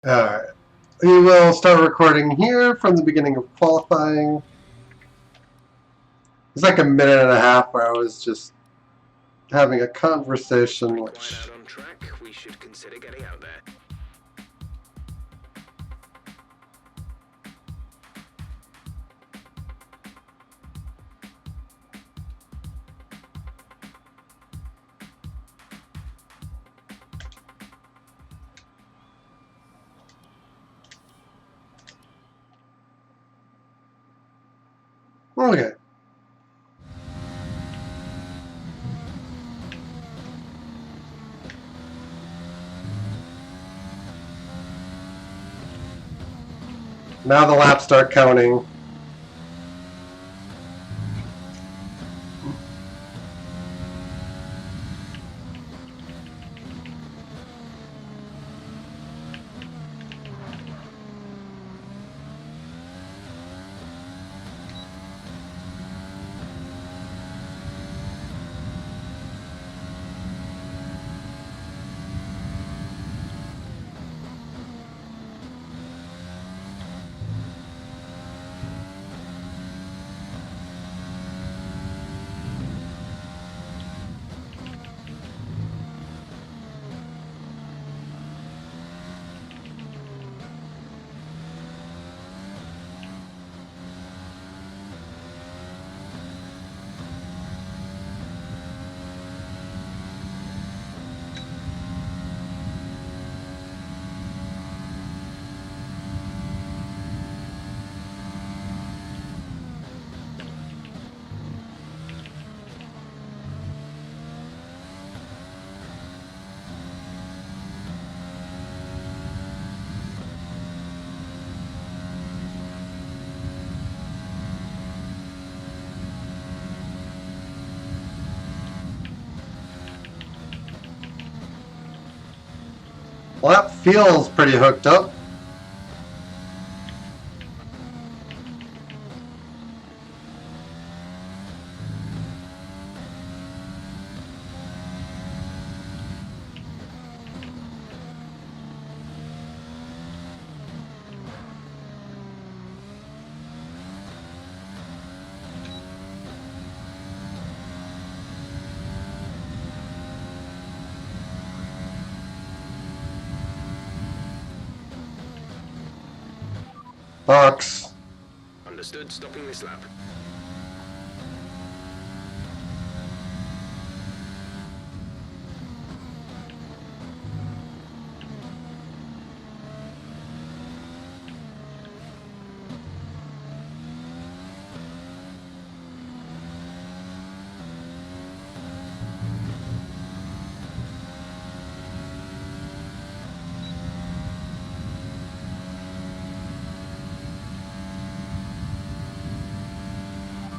Alright. We will start recording here from the beginning of qualifying. It's like a minute and a half where I was just having a conversation. Quiet out on track, we should consider getting out there. Okay. Now the laps start counting. Well, that feels pretty hooked up. Box. Understood, stopping this lap.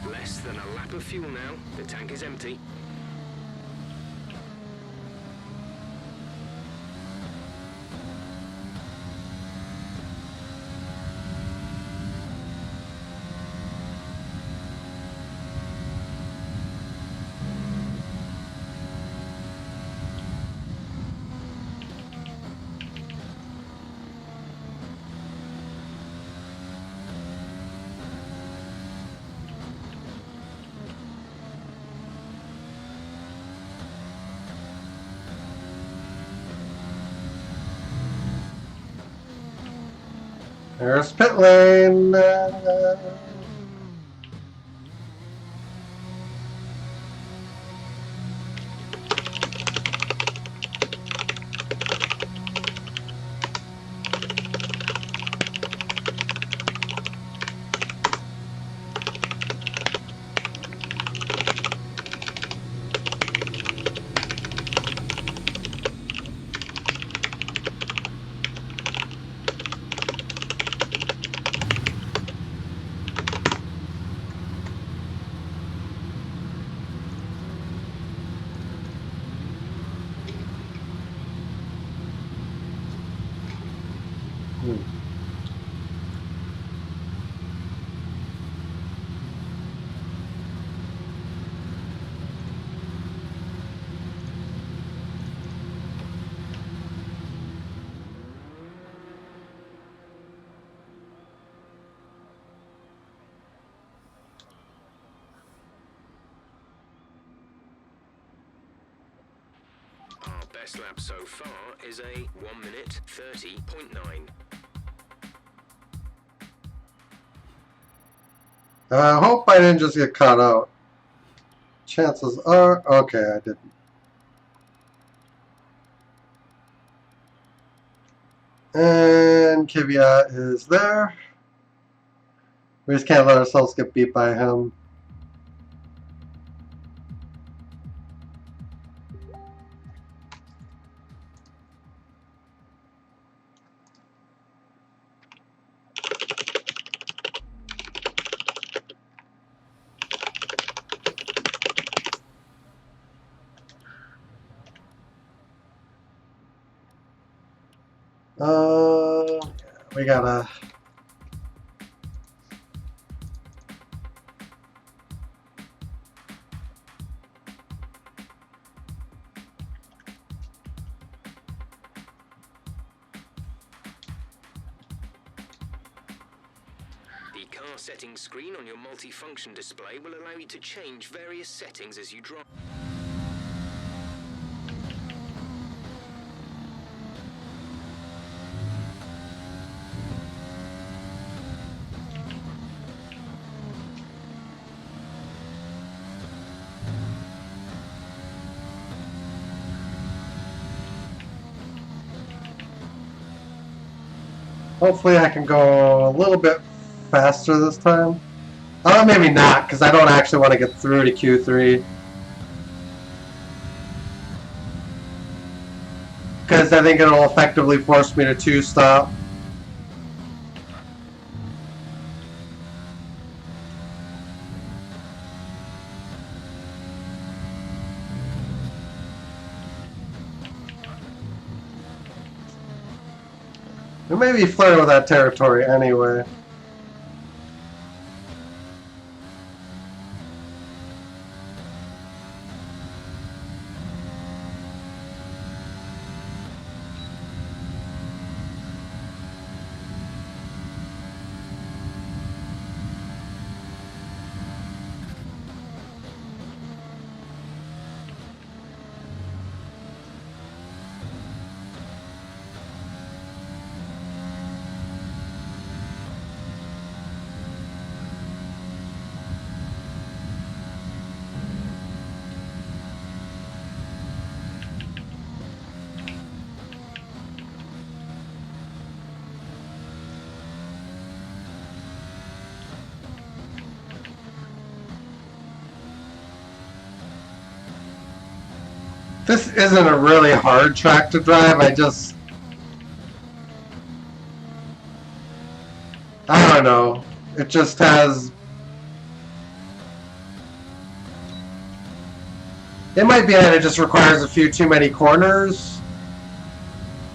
Less than a lap of fuel now. The tank is empty. There's pit lane. best lap so far is a 1 minute 30.9. I hope I didn't just get caught out. Chances are... Okay, I didn't. And Kvyat is there. We just can't let ourselves get beat by him. We gotta... The car settings screen on your multi-function display will allow you to change various settings as you drive. Hopefully I can go a little bit faster this time. Maybe not, because I don't actually want to get through to Q3. Because I think it'll effectively force me to two-stop. We may be flirting with that territory anyway. This isn't a really hard track to drive, I don't know. It just has... It might be that it just requires a few too many corners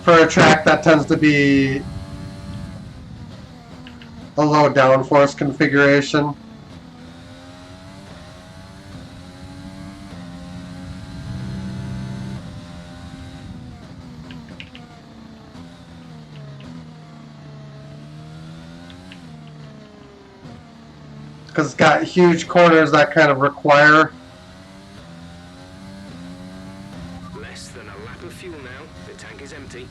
for a track that tends to be a low downforce configuration. Because it's got huge corners that kind of require... Less than a lap of fuel now. The tank is empty.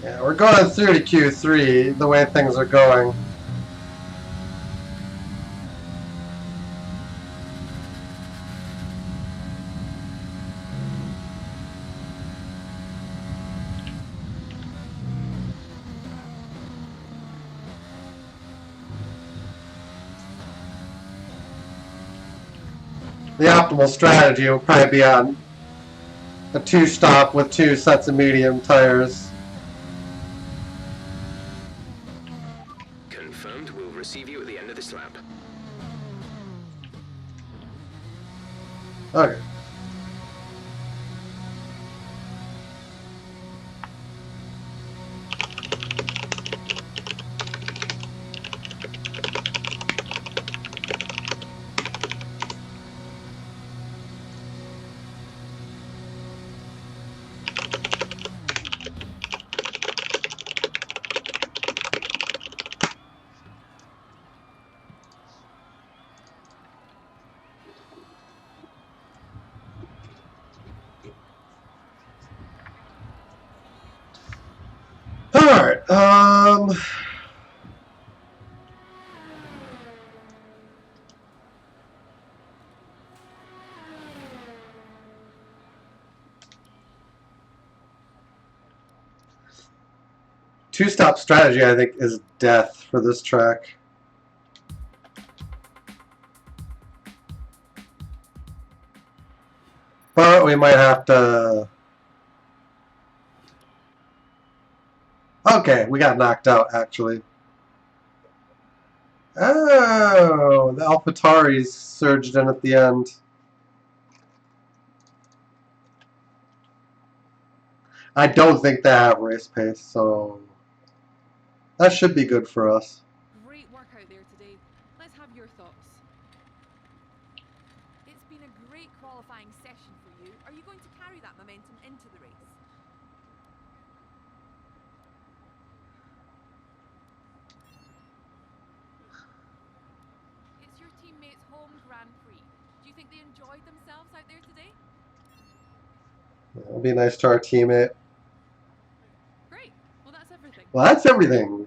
Yeah, we're going through to Q3 the way things are going. The optimal strategy will probably be on a two-stop with two sets of medium tires. Confirmed. We'll receive you at the end of this lap. Okay. Two-stop strategy, I think, is death for this track. But we might have to... Okay, we got knocked out, actually. Oh, the AlphaTauris surged in at the end. I don't think they have race pace, so that should be good for us. Great work out there today. Let's have your thoughts. It's been a great qualifying session for you. Are you going to carry that momentum into the race? It's your teammates' home Grand Prix. Do you think they enjoyed themselves out there today? It'll be nice to our teammate. Great. Well, that's everything. Well, that's everything.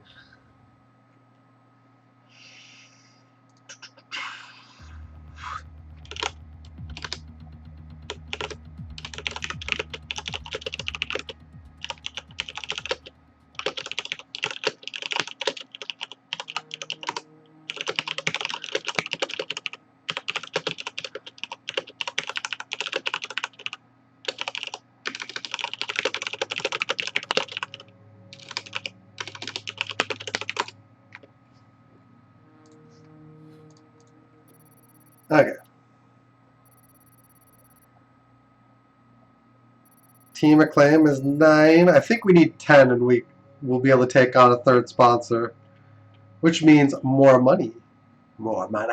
Okay. Team Acclaim is 9. I think we need 10 and we'll be able to take on a third sponsor, which means more money. More money.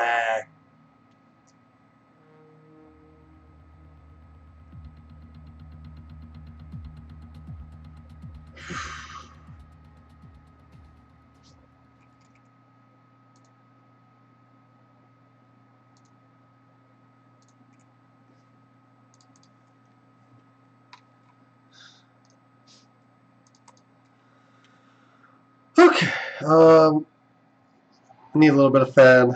Okay, need a little bit of fan.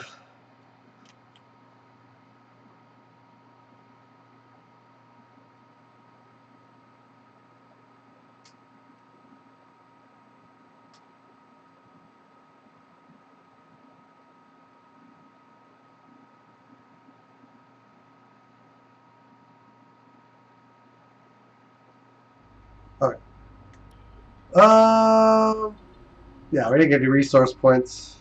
Okay. Yeah, we didn't get any resource points.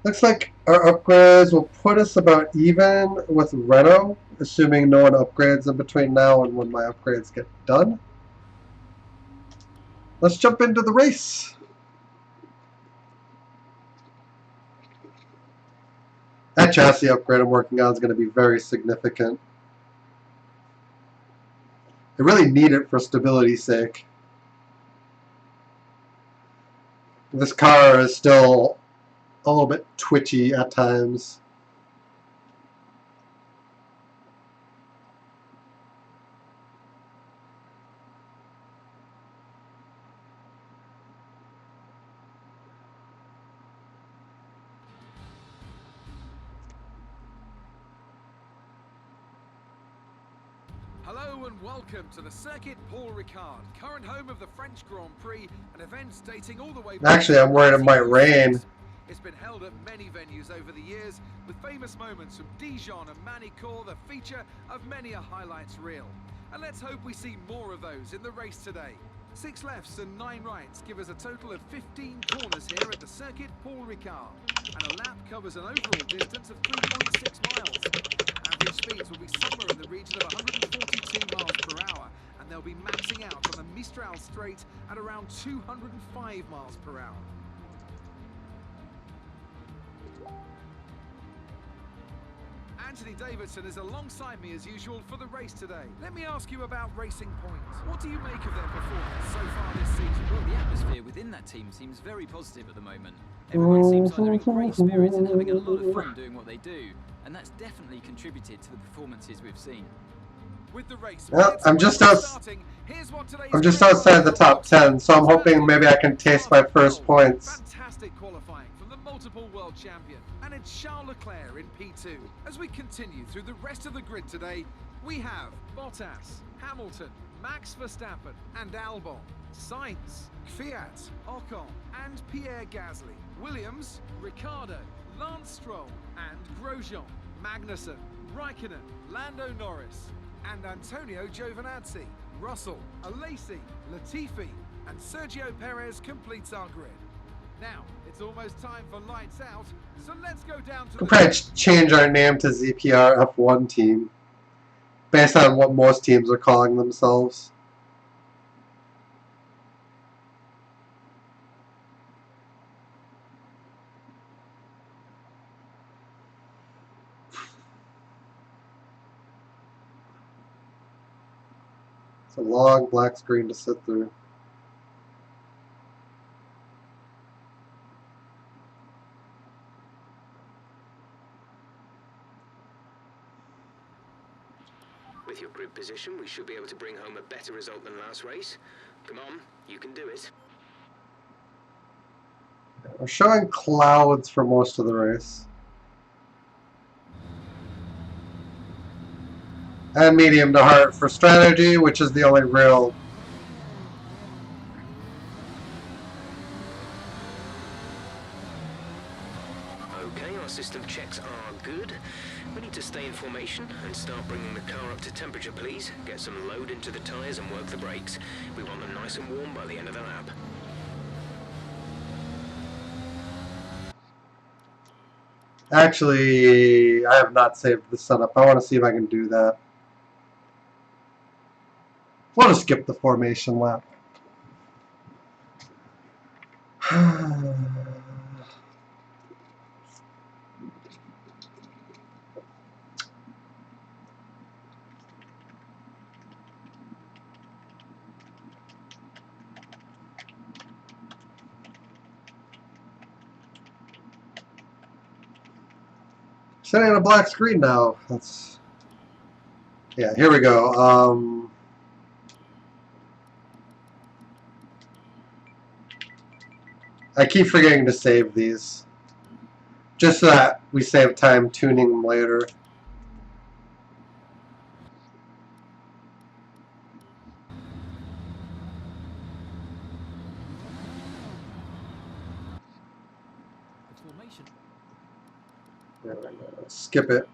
Looks like our upgrades will put us about even with Renault, assuming no one upgrades in between now and when my upgrades get done. Let's jump into the race. That chassis upgrade I'm working on is going to be very significant. I really need it for stability's sake. This car is still a little bit twitchy at times. Hello and welcome to the Circuit Paul Ricard, current home of the French Grand Prix, an event dating all the way back. Actually, I'm worried it might rain. It's been held at many venues over the years, with famous moments from Dijon and Manicourt the feature of many a highlights reel. And let's hope we see more of those in the race today. 6 lefts and 9 rights give us a total of 15 corners here at the Circuit Paul Ricard, and a lap covers an overall distance of 3.6 miles. Average speeds will be somewhere in the region of 142 miles per hour, and they'll be maxing out on the Mistral Straight at around 205 miles per hour. Anthony Davidson is alongside me as usual for the race today. Let me ask you about Racing Point. What do you make of their performance so far this season? Well, the atmosphere within that team seems very positive at the moment. Everyone seems like they're in great spirits and having a lot of fun doing what they do, and that's definitely contributed to the performances we've seen. With the race, Well, I'm just outside the top 10, so I'm hoping maybe I can taste my first points. Fantastic qualifying from the multiple world champion, and it's Charles Leclerc in P2. As we continue through the rest of the grid today, we have Bottas, Hamilton, Max Verstappen and Albon, Sainz, Fiat, Ocon and Pierre Gasly, Williams, Ricciardo, Lance Stroll and Grosjean, Magnussen, Raikkonen, Lando Norris and Antonio Giovinazzi, Russell, Alesi, Latifi and Sergio Perez completes our grid. Now, it's almost time for lights out, so let's go down to We'll probably change our name to ZPR F1 team, based on what most teams are calling themselves. It's a long black screen to sit through. With your grid position, we should be able to bring home a better result than last race. Come on, you can do it. We're showing clouds for most of the race. And medium to hard for strategy, which is the only real. Okay, our system checks are good. We need to stay in formation and start bringing the car up to temperature, please. Get some load into the tyres and work the brakes. We want them nice and warm by the end of the lap. Actually, I have not saved the setup. I want to see if I can do that. We'll just skip the formation lap. Sitting on a black screen now. That's, yeah, here we go. I keep forgetting to save these, just so that we save time tuning them later. The formation. There we go. Skip it.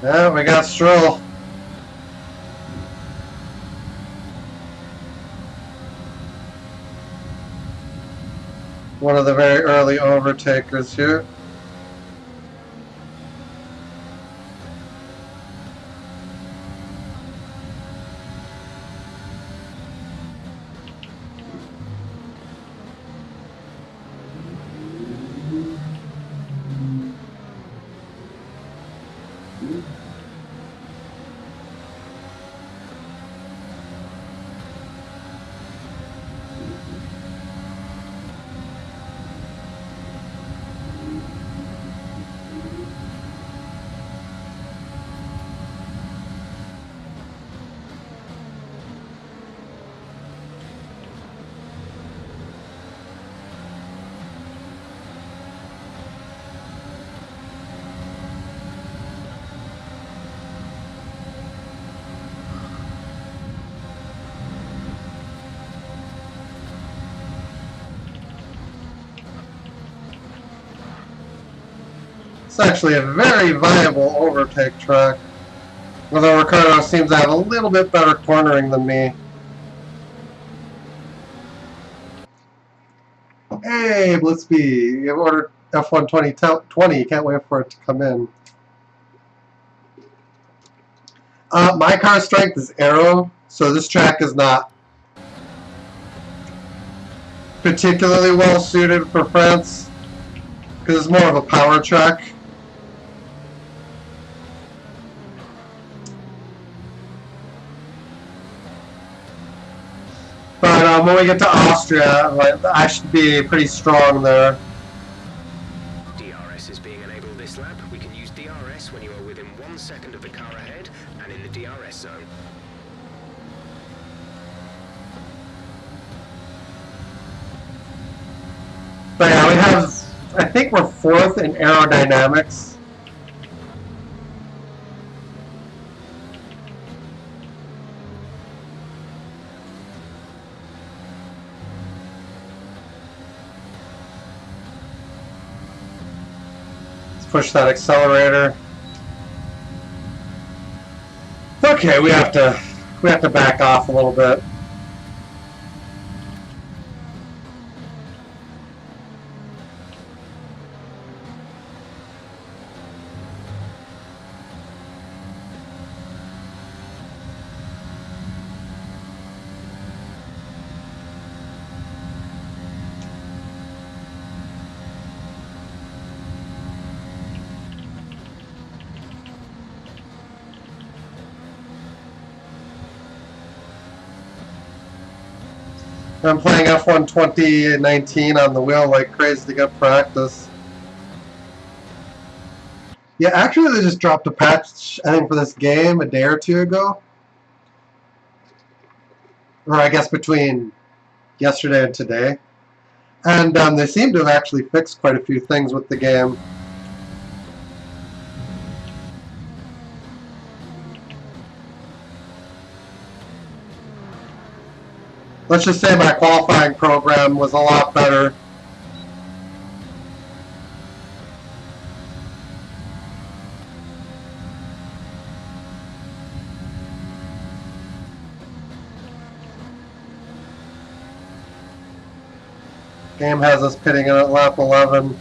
Yeah, we got Stroll. One of the very early overtakers here. It's actually a very viable overtake track. Although Ricardo seems to have a little bit better cornering than me. Hey, Blitzby, you ordered F1 2020. Can't wait for it to come in. My car strength is aero, so this track is not particularly well suited for France because it's more of a power track. But when we get to Austria, I should be pretty strong there. DRS is being enabled this lap. We can use DRS when you are within 1 second of the car ahead and in the DRS zone. But yeah, we have, I think we're 4th in aerodynamics. Push that accelerator. Okay, we have to back off a little bit. I'm playing F1 2019 on the wheel like crazy to get practice. Yeah, actually they just dropped a patch, I think, for this game a day or two ago. Or I guess between yesterday and today. And they seem to have actually fixed quite a few things with the game. Let's just say my qualifying program was a lot better. Game has us pitting in at lap 11.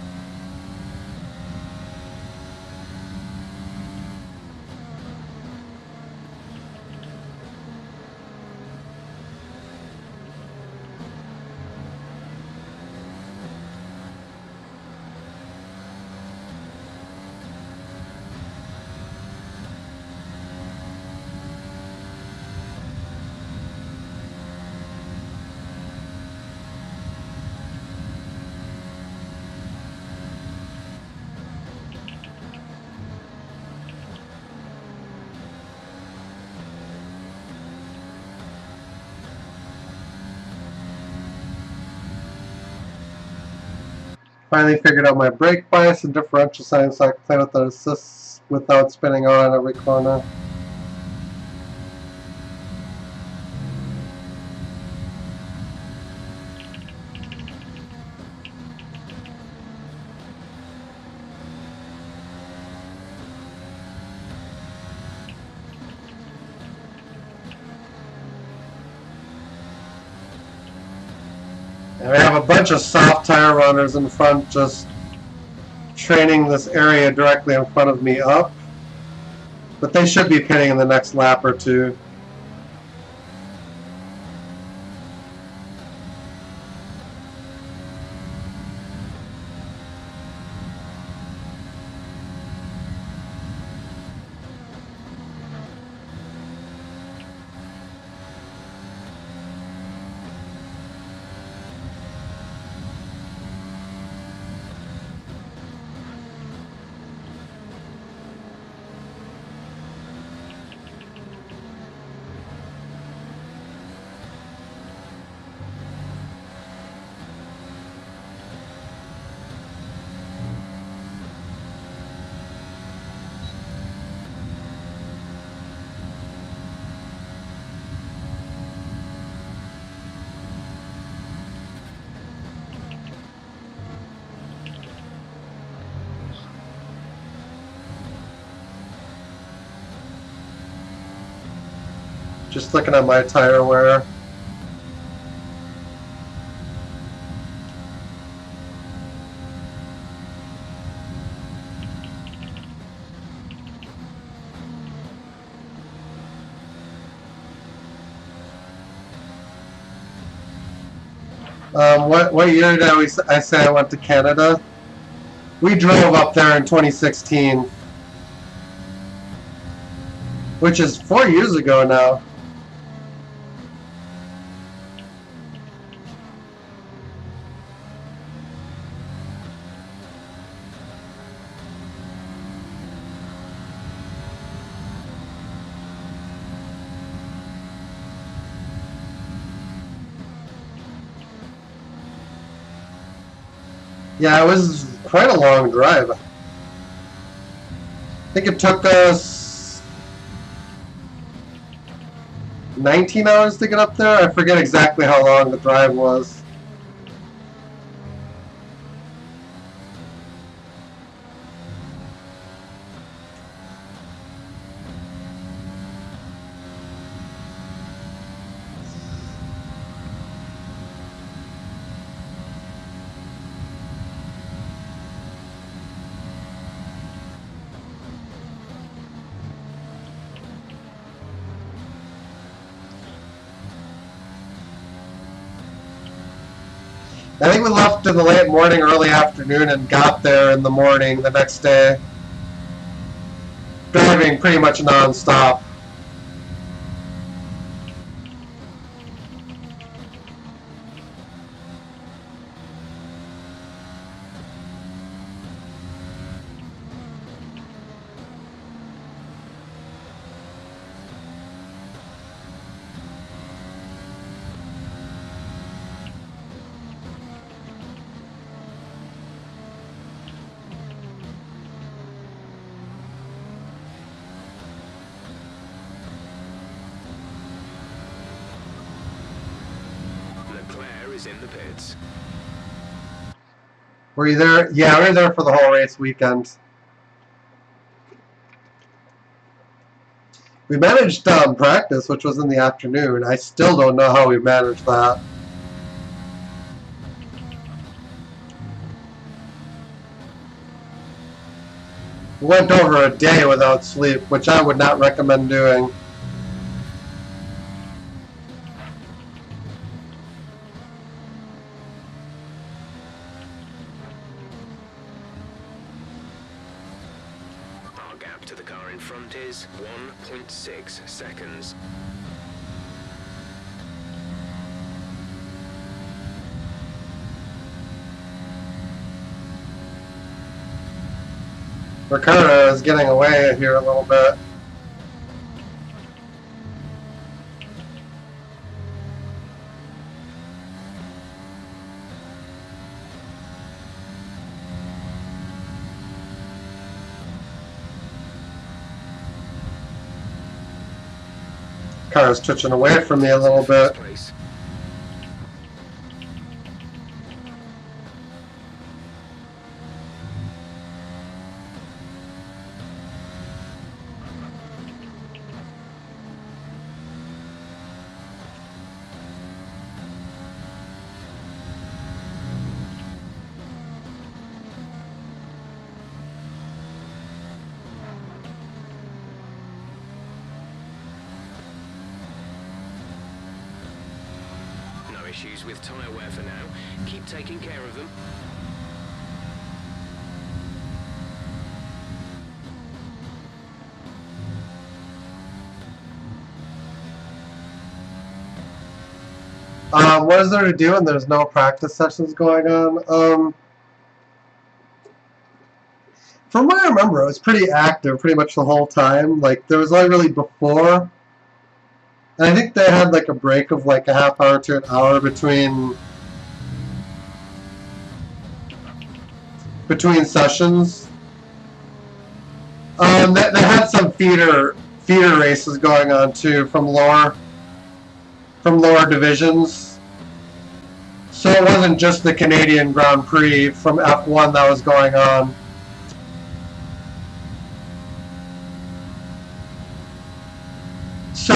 Finally figured out my brake bias and differential sign so I can play with the assists without spinning out on every corner. And we have a bunch of soft tire runners in front just training this area directly in front of me up. But they should be pitting in the next lap or two. Just looking at my tire wear. What year did I say I went to Canada? We drove up there in 2016, which is 4 years ago now. Yeah, it was quite a long drive. I think it took us 19 hours to get up there. I forget exactly how long the drive was. I think we left in the late morning, early afternoon, and got there in the morning the next day. Driving pretty much non-stop. Is in the pits. Were you there? Yeah, we were there for the whole race weekend. We managed practice, which was in the afternoon. I still don't know how we managed that. We went over a day without sleep, which I would not recommend doing. To the car in front is 1.6 seconds. Ricardo is getting away here a little bit. Car's twitching away from me a little bit. Issues with tyre wear for now. Keep taking care of them. What is there to do when there's no practice sessions going on? From what I remember, it was pretty active pretty much the whole time. Like, there was only really before. And I think they had like a break of like a half hour to an hour between sessions. They had some feeder races going on too from lower divisions. So it wasn't just the Canadian Grand Prix from F1 that was going on. So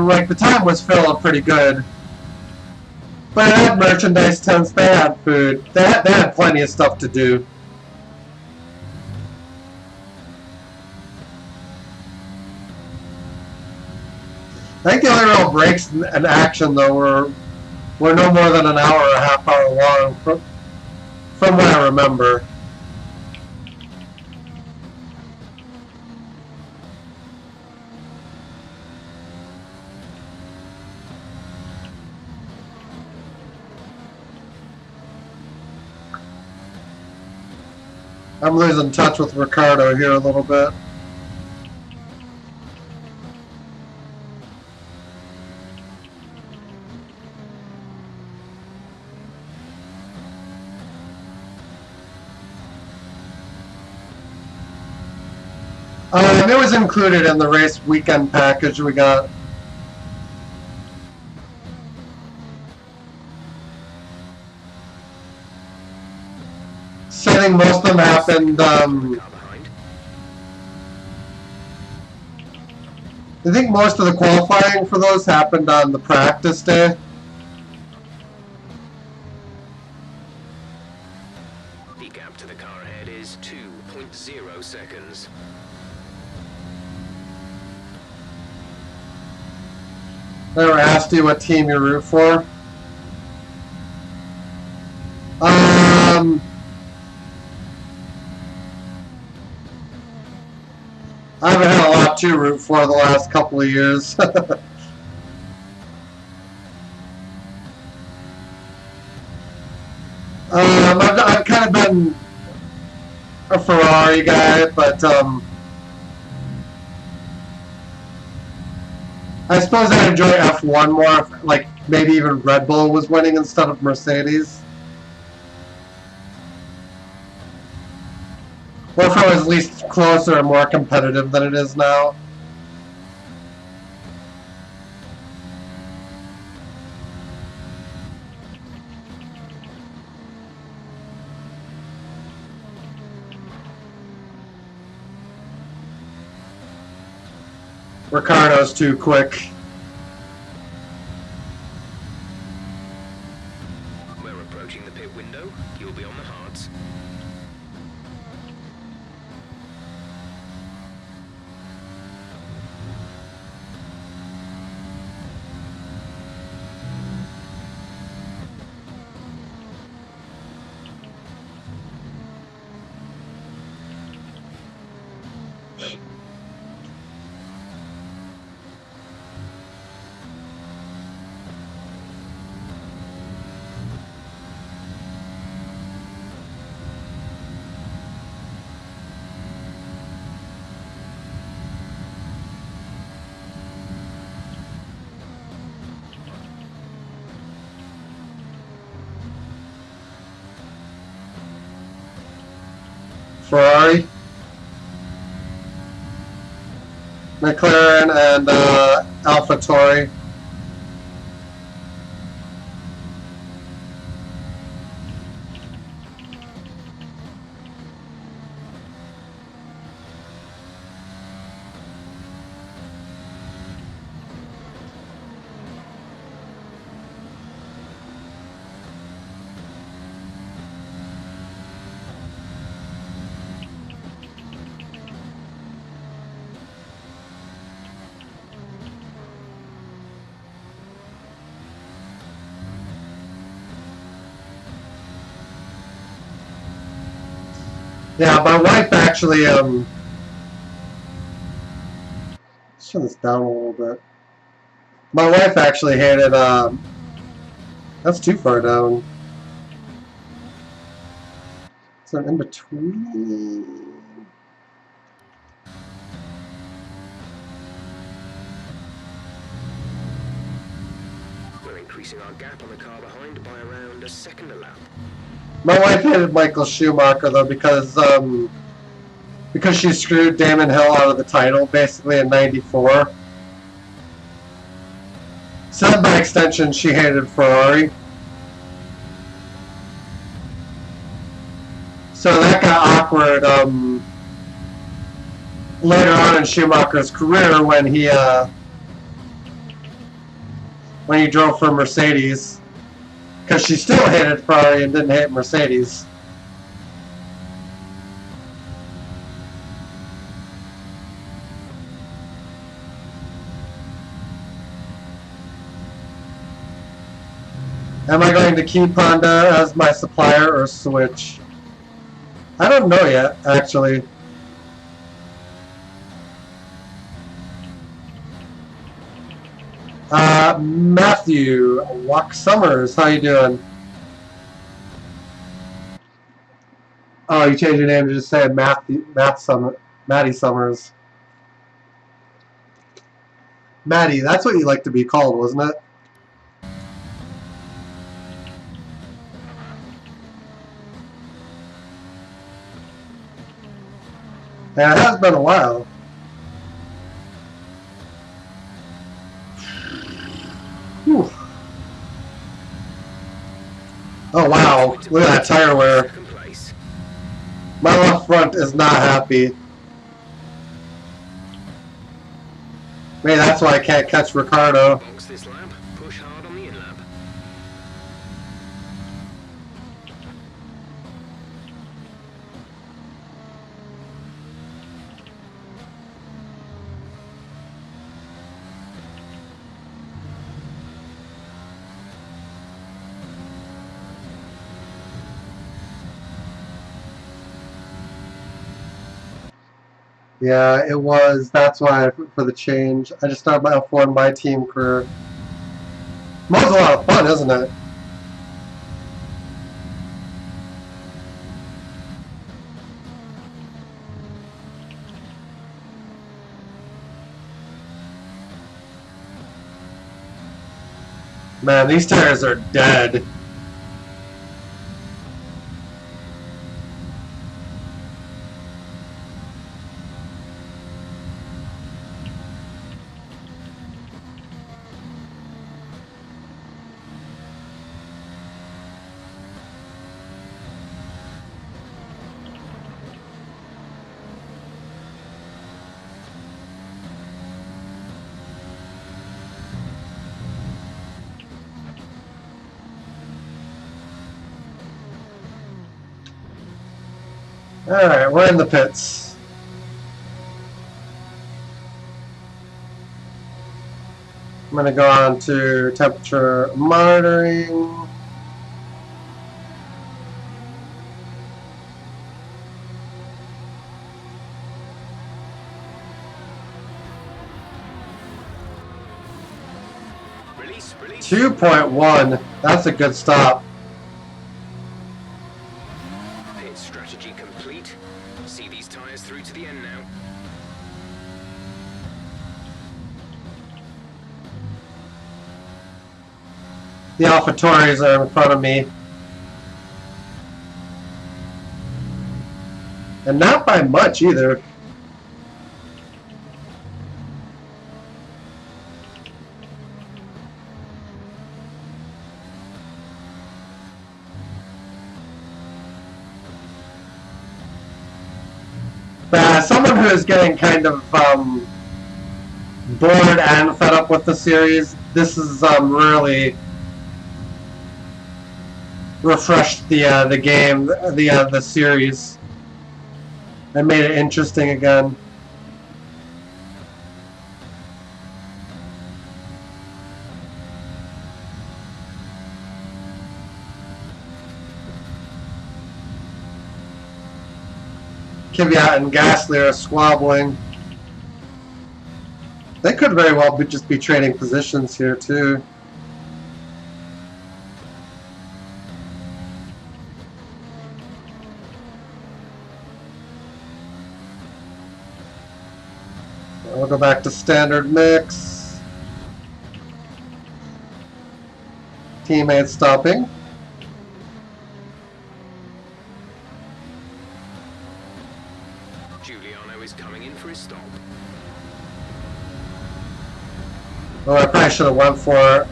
like, the time was filling pretty good. But they had merchandise tents, they had food, they had plenty of stuff to do. I think the only real breaks in action, though, were no more than an hour or a half hour long, from what I remember. I'm losing touch with Ricardo here a little bit. It was included in the race weekend package we got. So I think most of them happened, I think most of the qualifying for those happened on the practice day. The gap to the car ahead is 2.0 seconds. Never asked you what team you root for. I haven't had a lot to root for the last couple of years. I've kind of been a Ferrari guy, but I suppose I enjoy F1 more if, like, maybe even Red Bull was winning instead of Mercedes. Or if it was at least closer and more competitive than it is now. Ricardo's too quick. We're approaching the pit window. You'll be on the hards. Ferrari, McLaren, and AlphaTauri. Yeah, my wife actually, let's turn this down a little bit. My wife actually hated, that's too far down. Is there in between? We're increasing our gap on the car behind by around a second a lap. My wife hated Michael Schumacher though because she screwed Damon Hill out of the title basically in '94. So then by extension she hated Ferrari. So that got awkward later on in Schumacher's career when he when he drove for Mercedes. Because she still hated Ferrari and didn't hate Mercedes. Am I going to keep Honda as my supplier or switch? I don't know yet, actually. Matthew Walk Summers, how you doing? Oh, you changed your name to just say Matty Summers. Matty, that's what you like to be called, wasn't it? Yeah, it has been a while. Whew. Oh wow, look at that tire wear. My left front is not happy. Maybe that's why I can't catch Ricardo. Box this lap, push hard on the in lap. Yeah, it was. That's why for the change. I just started my F1 in my team career. Mode's a lot of fun, isn't it? Man, these tires are dead. Alright, we're in the pits. I'm going to go on to temperature monitoring. Release. 2.1. That's a good stop. Pit strategy complete. See these tires through to the end now. The AlphaTauris are in front of me. And not by much either. But as someone who is getting kind of bored and fed up with the series, this is really refreshed the game, the series, and made it interesting again. Kvyat and Gasly are squabbling. They could very well just be trading positions here too. We'll go back to standard mix. Teammates stopping. Giuliano is coming in for his stop. Oh, I probably should have went for it.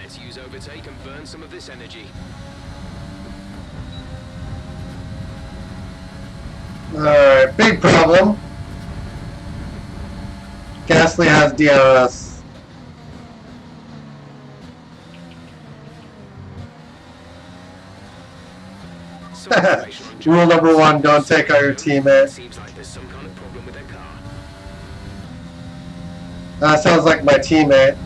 Let's use overtake and burn some of this energy. Alright, big problem. Gasly has DRS. Some information on Rule number one, don't take out your teammate. Seems like there's some kind of problem with their car. That sounds like my teammate.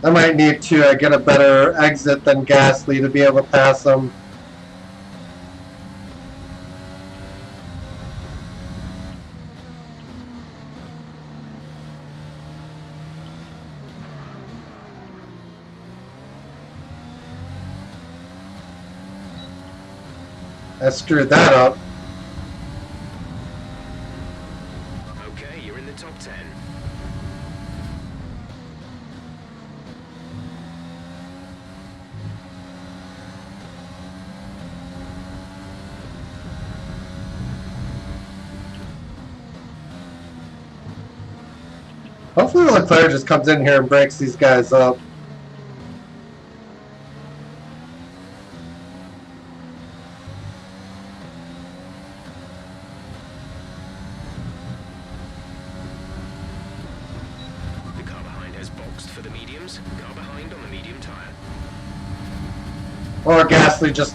I might need to get a better exit than Gasly to be able to pass him. I screwed that up. Okay, you're in the top 10. Hopefully Leclerc just comes in here and breaks these guys up. The car behind has boxed for the mediums. Car behind on the medium tire. Or Gasly just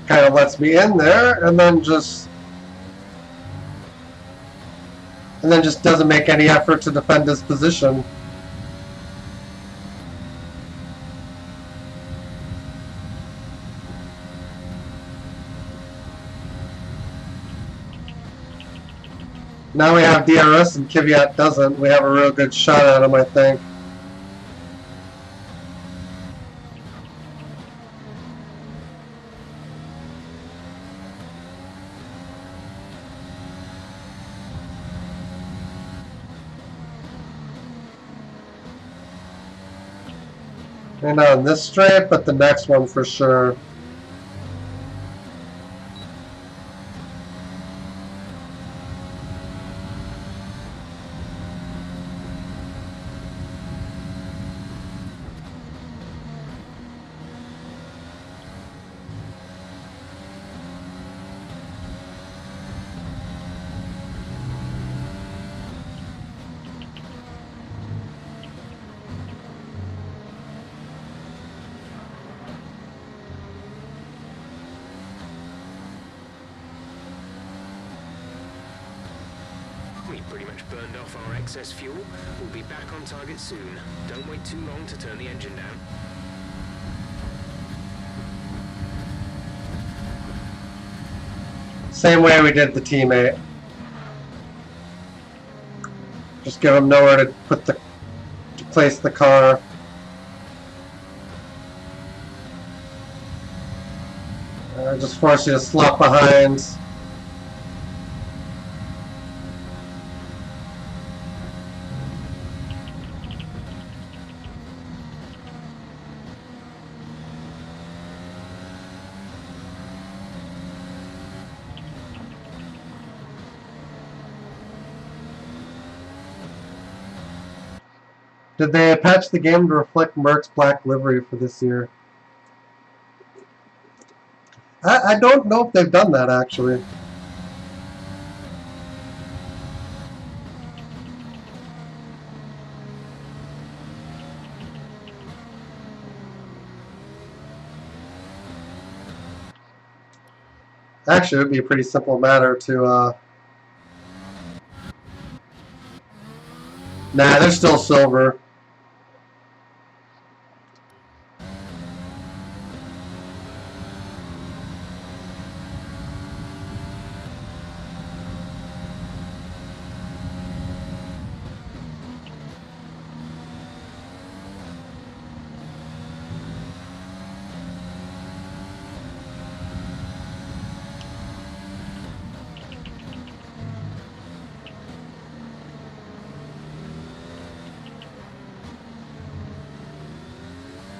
kind of lets me in there and then just doesn't make any effort to defend his position. Now we have DRS and Kvyat doesn't. We have a real good shot at him, I think. Maybe not on this straight, but the next one for sure. We pretty much burned off our excess fuel. We'll be back on target soon. Don't wait too long to turn the engine down. Same way we did the teammate. Just give him nowhere to put to place the car. Just force you to slop behind. Did they patch the game to reflect Merck's black livery for this year? I don't know if they've done that, actually. Actually, it would be a pretty simple matter to... Nah, they're still silver.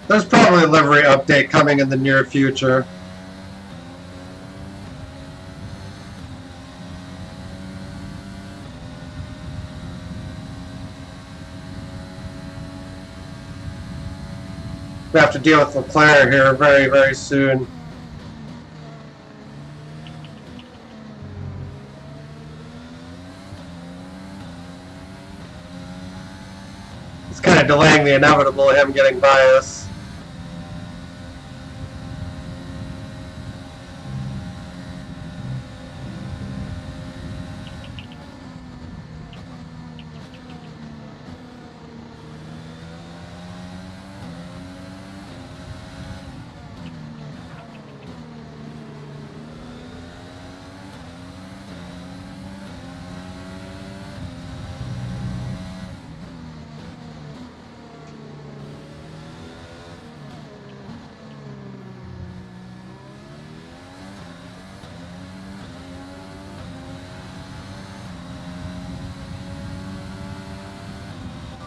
There's probably a livery update coming in the near future. We have to deal with Leclerc here very, very soon. It's kind of delaying the inevitable, him getting by us.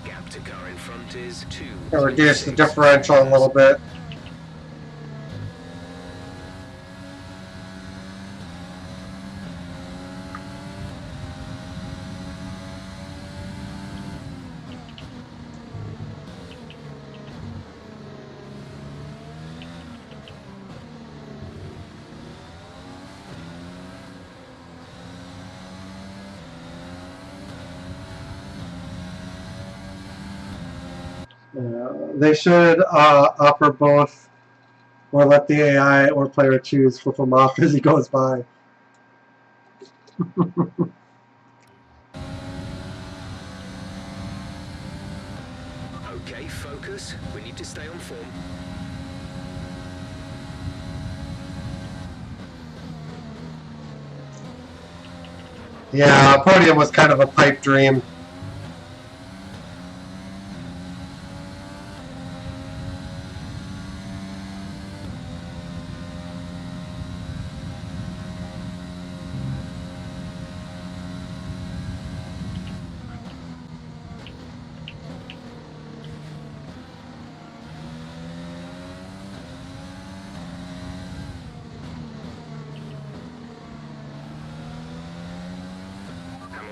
Gap to car in front is 2. Reduce the differential a little bit. They should offer both, or let the AI or player choose, flip him off as he goes by. Okay, focus. We need to stay on form. Yeah, podium was kind of a pipe dream.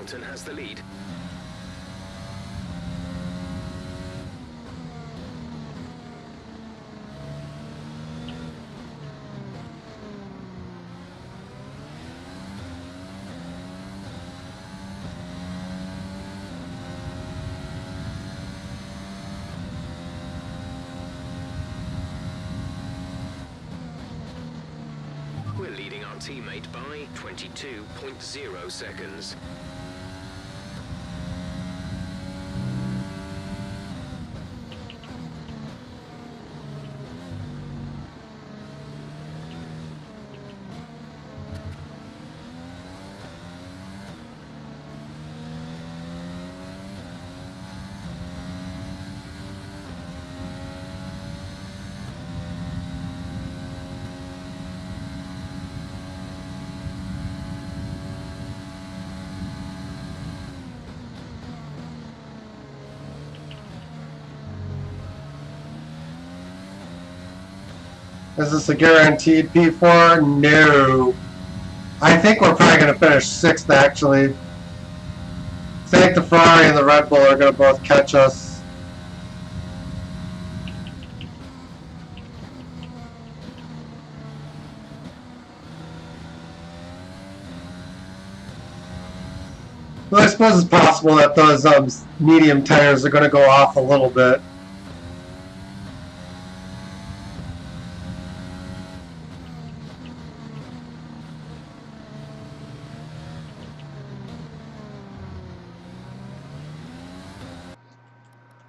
Hamilton has the lead. We're leading our teammate by 22.0 seconds. Is this a guaranteed P4? No. I think we're probably going to finish 6th, actually. I think the Ferrari and the Red Bull are going to both catch us. Well, I suppose it's possible that those medium tires are going to go off a little bit.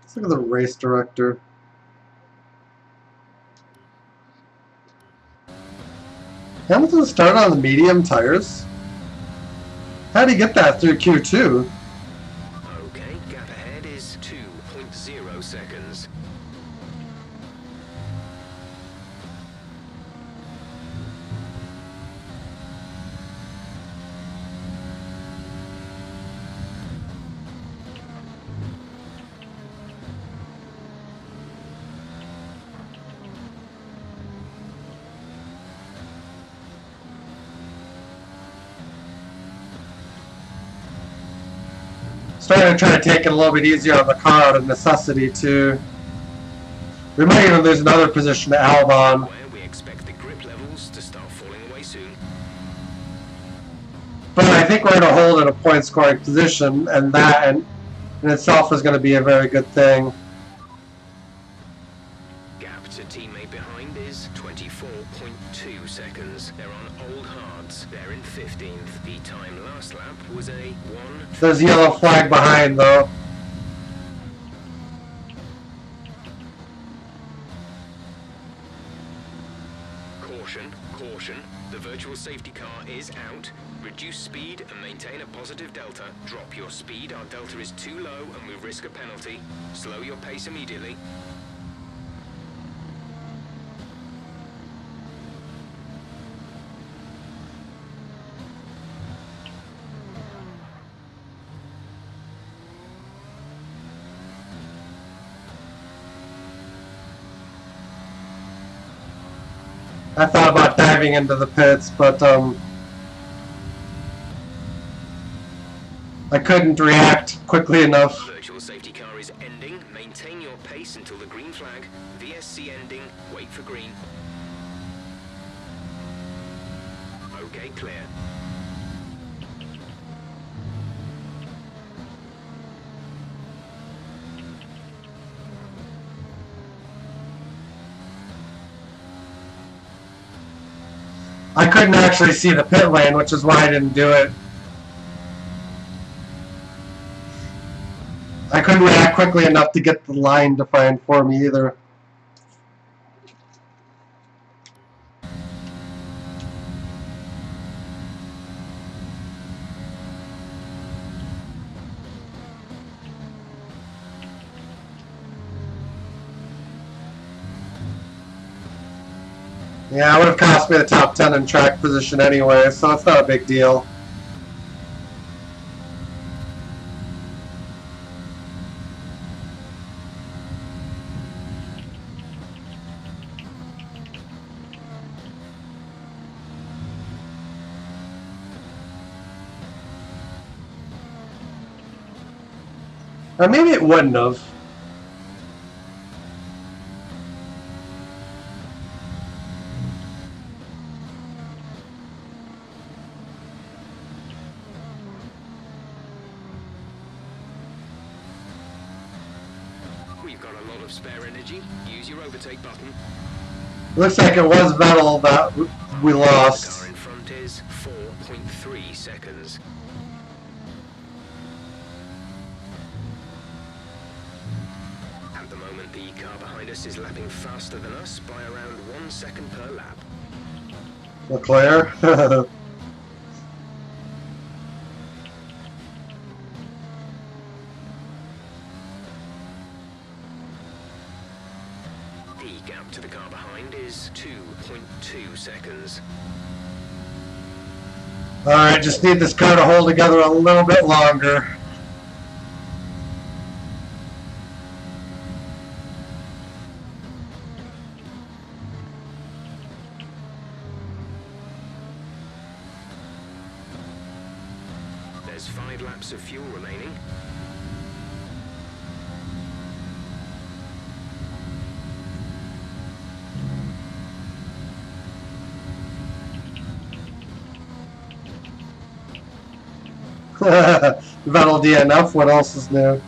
Let's look at the race director. Hamilton started on the medium tires? How did he get that through Q2? Okay, gap ahead is 2.0 seconds. Starting to try to take it a little bit easier on the car out of necessity too. We might even lose another position to Albon. Where we expect the grip levels to start falling away soon. But I think we're going to hold in a point scoring position, and that in itself is going to be a very good thing. Gap to teammate behind is 24.2 seconds. They're on old hards. They're in 15th. The time last lap was a 1. There's a yellow flag behind though. Caution, caution. The virtual safety car is out. Reduce speed and maintain a positive delta. Drop your speed. Our delta is too low and we risk a penalty. Slow your pace immediately. I thought about diving into the pits, but I couldn't react quickly enough. Virtual safety car is ending. Maintain your pace until the green flag. VSC ending. Wait for green. Okay, clear. I couldn't actually see the pit lane, which is why I didn't do it. I couldn't react quickly enough to get the line defined for me either. Yeah, it would have cost me the top 10 in track position anyway, so it's not a big deal. Or maybe it wouldn't have. We've got a lot of spare energy. Use your overtake button. Looks like it was Vettel that we The lost. car in front is 4.3 seconds. At the moment, the car behind us is lapping faster than us by around 1 second per lap. Leclerc. The gap to the car behind is 2.2 seconds. Alright, just need this car to hold together a little bit longer. There's 5 laps of fuel remaining. Vettel DNF, what else is new?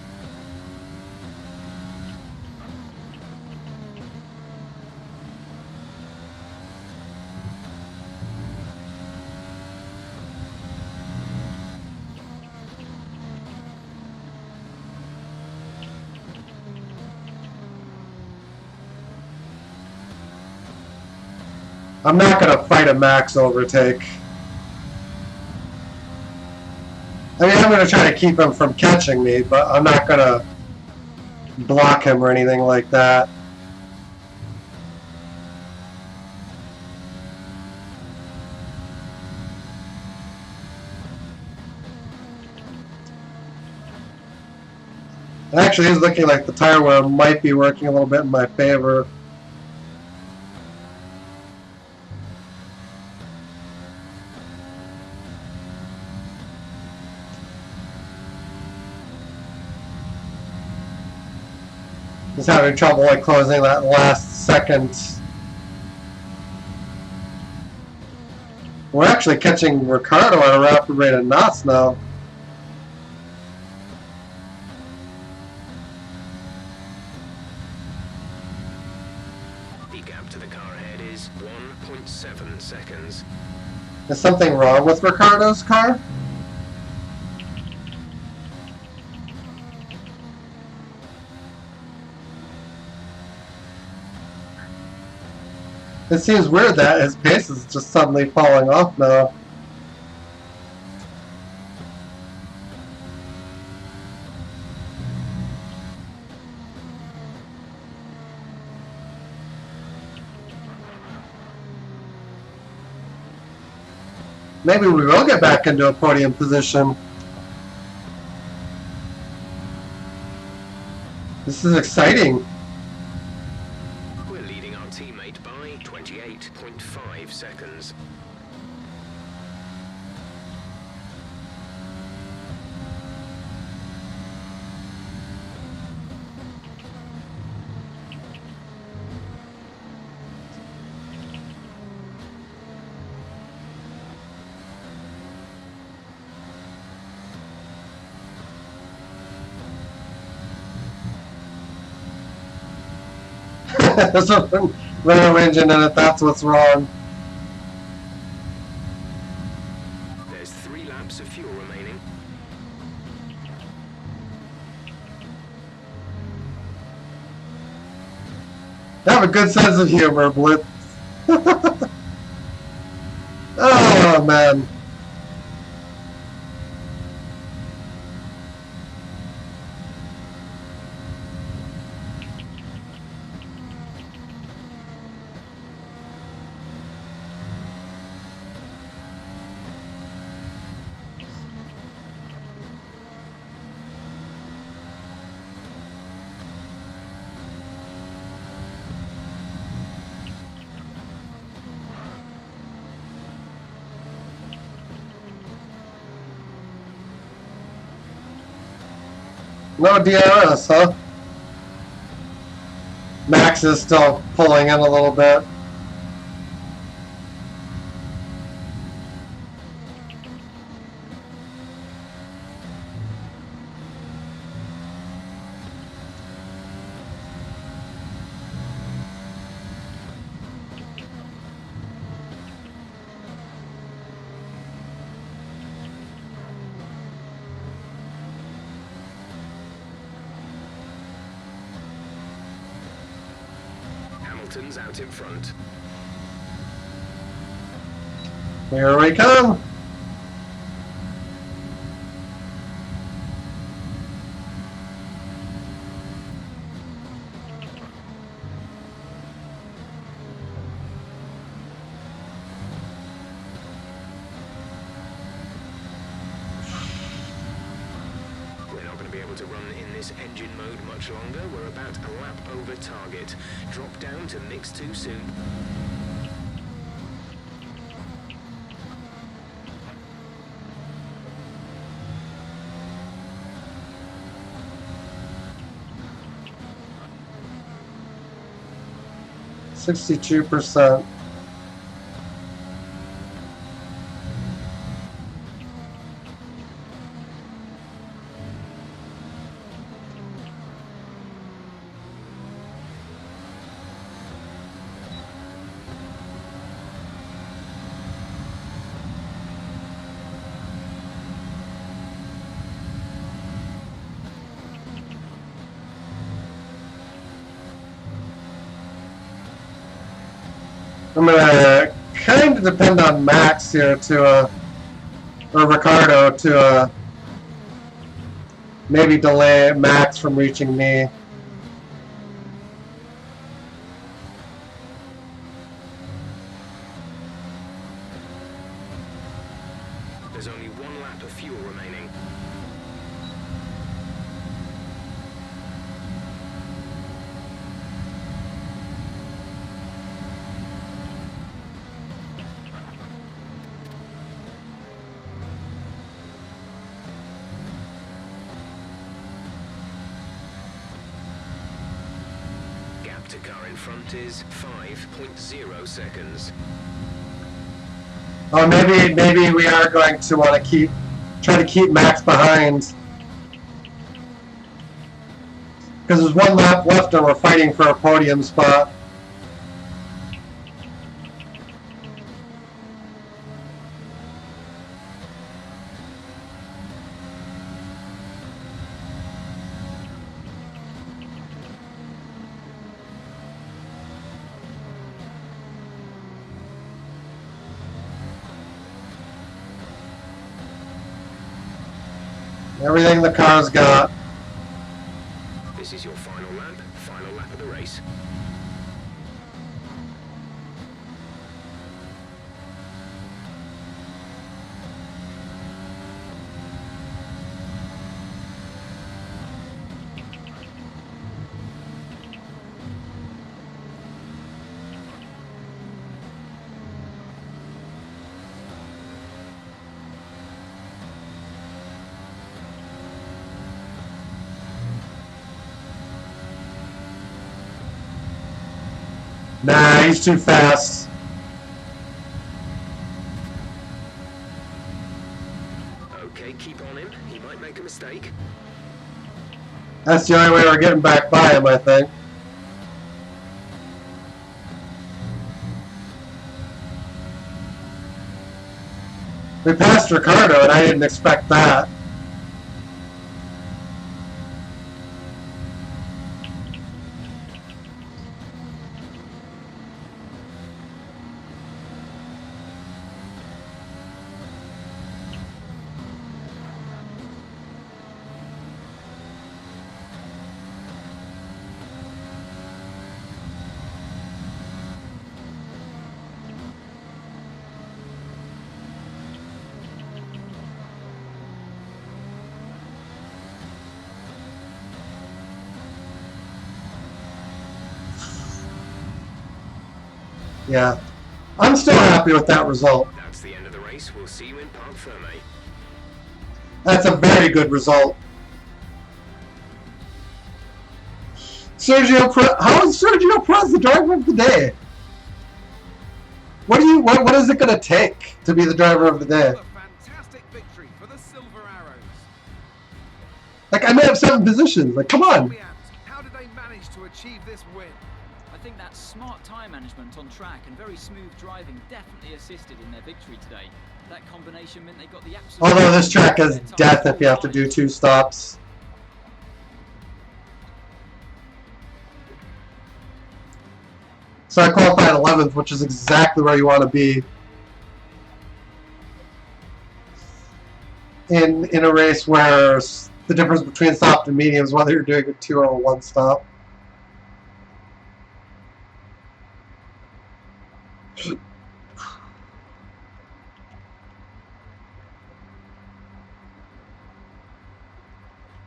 I'm not going to fight a max overtake. I mean, I'm going to try to keep him from catching me, but I'm not going to block him or anything like that. Actually, it's looking like the tire wear might be working a little bit in my favor. He's having trouble like closing that last second. We're actually catching Ricardo at a rapid rate of knots now. The gap to the car ahead is 1.7 seconds. Is something wrong with Ricardo's car? It seems weird that his pace is just suddenly falling off now. Maybe we will get back into a podium position. This is exciting. We're leading our teammate by 28.5 seconds. There's a Renault engine in it, that's what's wrong. There's 3 laps of fuel remaining. You have a good sense of humor, Blitz. Oh, man. No DRS, huh? Max is still pulling in a little bit. Hamilton's out in front. Here we come. We're not going to be able to run in this engine mode much longer. We're about a lap over target. Drop down to mix too soon. %62%. I'm gonna kind of depend on Max here to, or Ricardo to maybe delay Max from reaching me. There's only 1 lap of fuel remaining. lap to car in front is 5.0 seconds. Oh, maybe we are going to want to try to keep Max behind. Because there's one lap left and we're fighting for a podium spot. Everything the car's got. This is your final lap of the race. Nah, he's too fast. Okay, keep on him. He might make a mistake. That's the only way we're getting back by him, I think. We passed Ricardo, and I didn't expect that. Yeah. I'm still happy with that result. That's the end of the race. We'll see you in Parc Ferme. That's a very good result. How is Sergio Perez the driver of the day? What is it going to take to be the driver of the day? A fantastic victory for the Silver Arrows. Like, I may have 7 positions. Like, come on. How did they manage to achieve this win? I think that smart tyre management on track and very smooth driving definitely assisted in their victory today. That combination meant they got the absolute... Although this track is death if you have to do 2 stops. So I qualified 11th, which is exactly where you want to be in a race where the difference between soft and medium is whether you're doing a 2 or a 1 stop.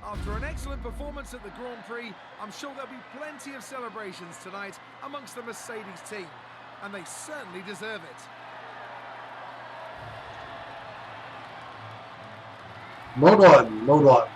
After an excellent performance at the Grand Prix, I'm sure there'll be plenty of celebrations tonight amongst the Mercedes team, and they certainly deserve it. Mode 1, Mode 1.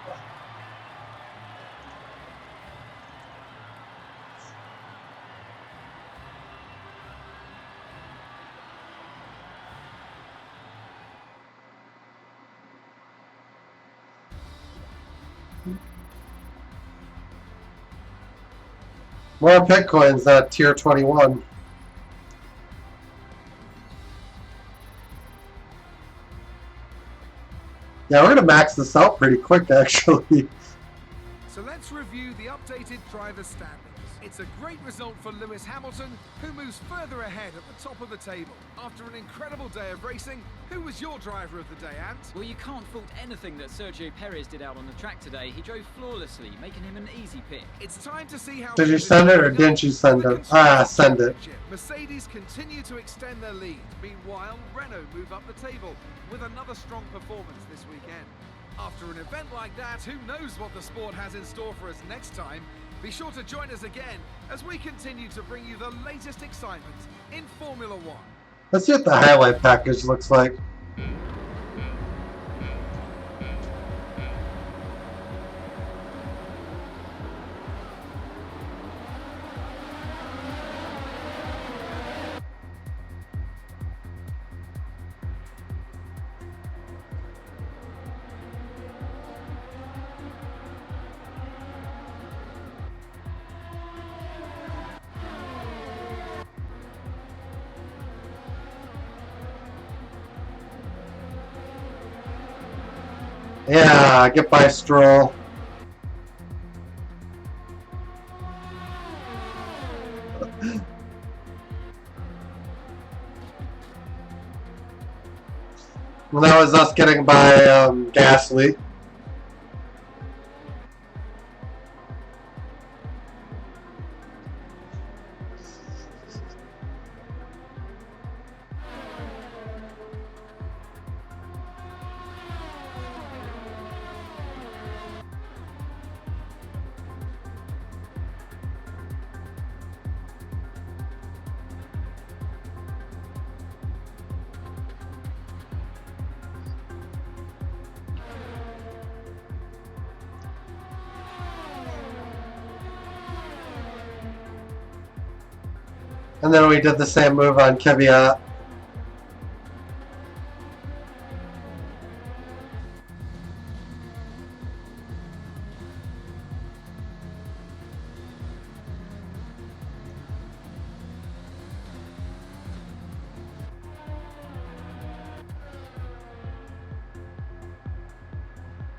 More pit coins at tier 21. Yeah, we're going to max this out pretty quick, actually. So let's review the updated driver standings. It's a great result for Lewis Hamilton, who moves further ahead at the top of the table. After an incredible day of racing, who was your driver of the day, Ant? Well, you can't fault anything that Sergio Perez did out on the track today. He drove flawlessly, making him an easy pick. It's time to see how... Did you send it or didn't you send it? Send it. Mercedes continue to extend their lead. Meanwhile, Renault move up the table with another strong performance this weekend. After an event like that, who knows what the sport has in store for us next time? Be sure to join us again as we continue to bring you the latest excitement in Formula One. Let's see what the highlight package looks like. Yeah, get by Stroll. Well, that was us getting by Gasly. And then we did the same move on Kvyat.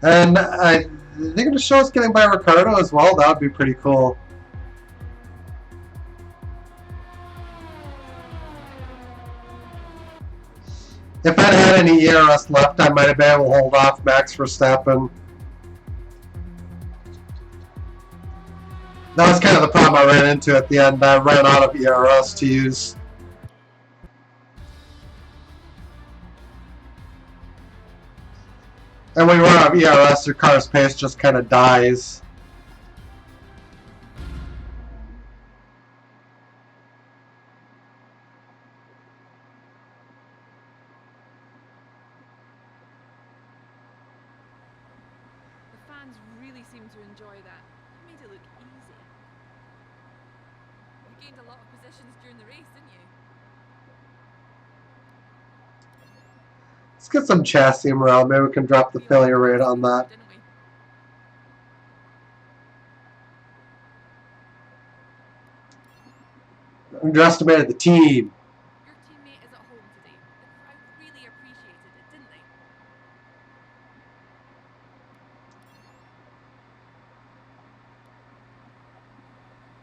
And I think they're going to show us getting by Ricardo as well. That would be pretty cool. If I'd had any ERS left, I might have been able to hold off Max Verstappen. That was kind of the problem I ran into at the end. I ran out of ERS to use. And when you run out of ERS, your car's pace just kind of dies. The fans really seem to enjoy that. It made it look easy. You gained a lot of positions during the race, didn't you? Let's get some chassis morale. Maybe we can drop the failure rate on that. Didn't we? Underestimated the team. Your teammate is at home today. The crowd really appreciated it, didn't they?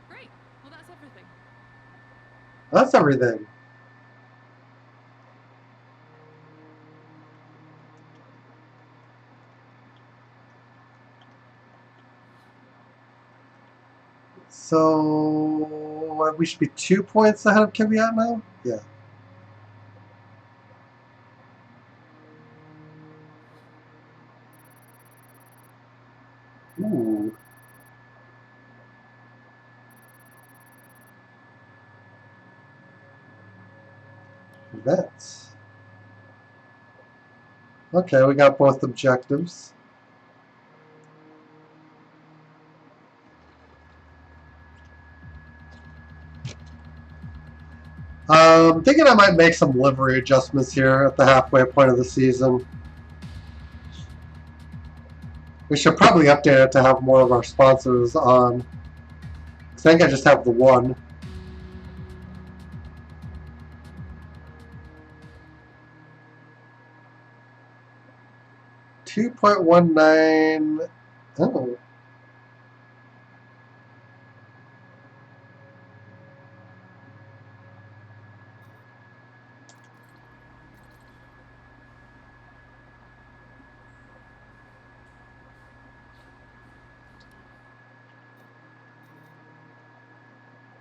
Great. Well, that's everything. That's everything. So we should be 2 points ahead of Kvyat now? Yeah. Ooh. Events. Okay, we got both objectives. Thinking I might make some livery adjustments here at the halfway point of the season. We should probably update it to have more of our sponsors on. I think I just have the one. $2.19. Oh.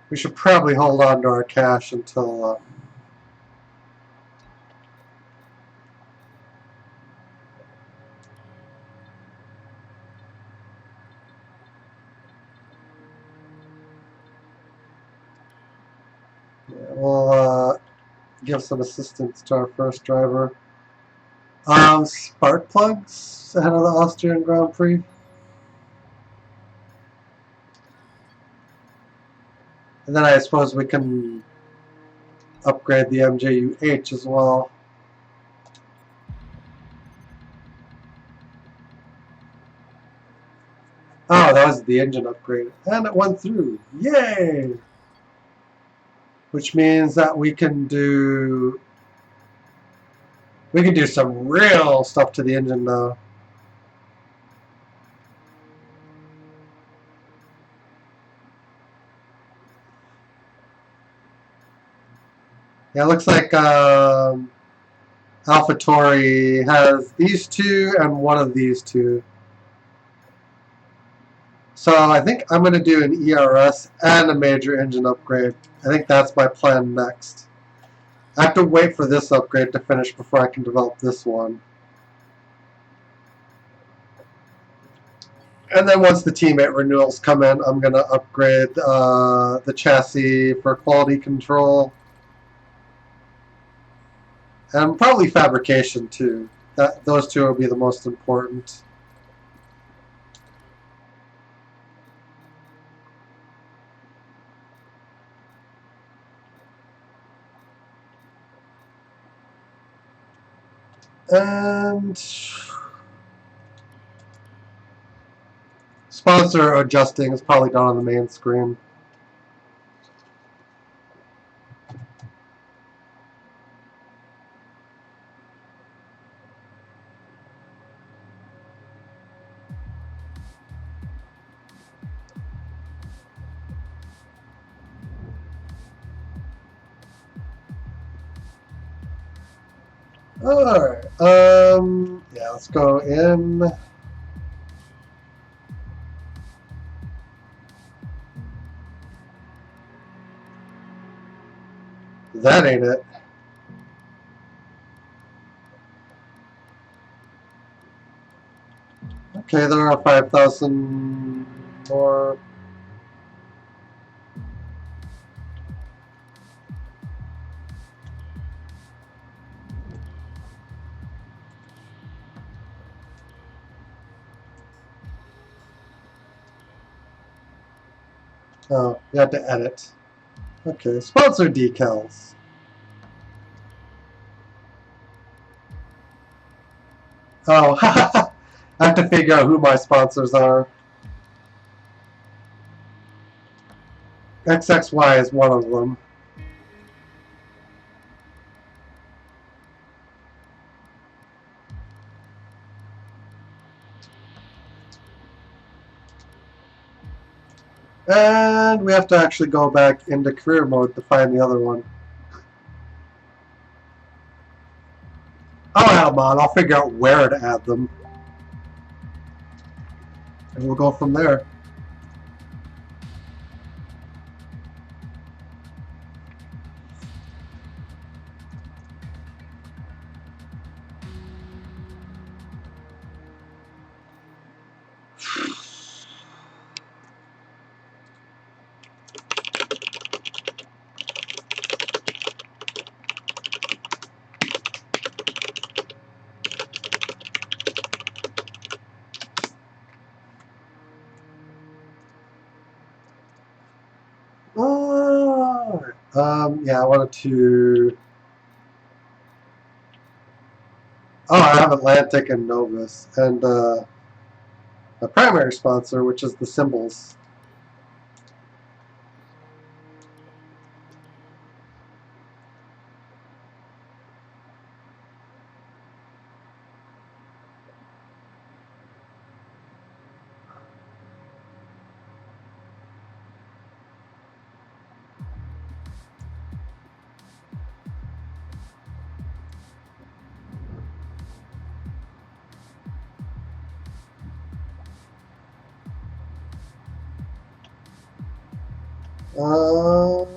We should probably hold on to our cash until we'll give some assistance to our first driver. Spark plugs ahead of the Austrian Grand Prix. And then I suppose we can upgrade the MJUH as well. Oh, that was the engine upgrade. And it went through. Yay! Which means that we can do some real stuff to the engine now. Yeah, it looks like AlphaTauri has these two and one of these two. So I think I'm going to do an ERS and a major engine upgrade. I think that's my plan next. I have to wait for this upgrade to finish before I can develop this one. And then once the teammate renewals come in, I'm going to upgrade the chassis for quality control. And probably fabrication too. Those two will be the most important. And sponsor adjusting is probably done on the main screen. Alright, yeah, let's go in. That ain't it. Okay, there are 5,000 more. Oh, you have to edit. Okay, sponsor decals. Oh, I have to figure out who my sponsors are. XXY is one of them. And we have to actually go back into career mode to find the other one. I'll add them on. I'll figure out where to add them. And we'll go from there. Yeah, I wanted to... Oh, I have Atlantic and Novus. And the primary sponsor, which is the symbols. Um,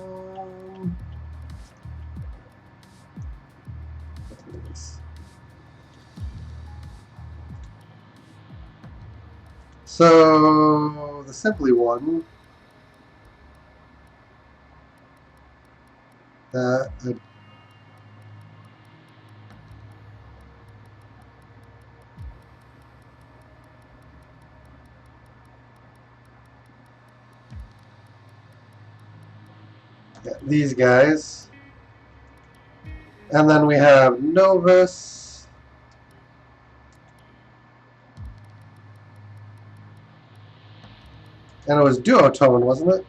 so the Simply one that yeah, these guys, and then we have Novus. And it was duotone, wasn't it?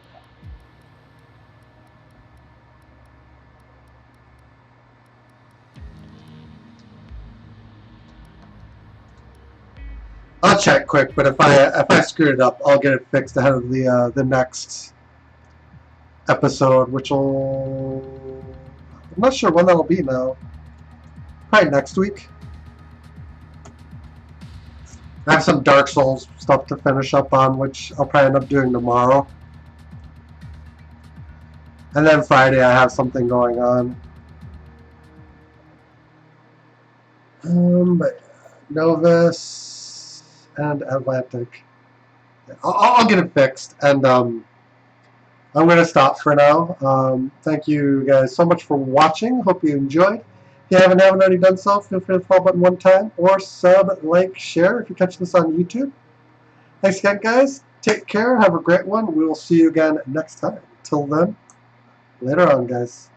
I'll check quick, but if I screwed it up, I'll get it fixed ahead of the next episode, which will I'm not sure when that'll be now. Probably next week. I have some Dark Souls stuff to finish up on, which I'll probably end up doing tomorrow. And then Friday I have something going on. But Novus and Atlantic. I'll get it fixed, and I'm going to stop for now. Thank you guys so much for watching. Hope you enjoyed. If you haven't already done so, feel free to follow button one time, or sub, like, share if you catch this on YouTube. Thanks again, guys. Take care. Have a great one. We will see you again next time. Till then, later on, guys.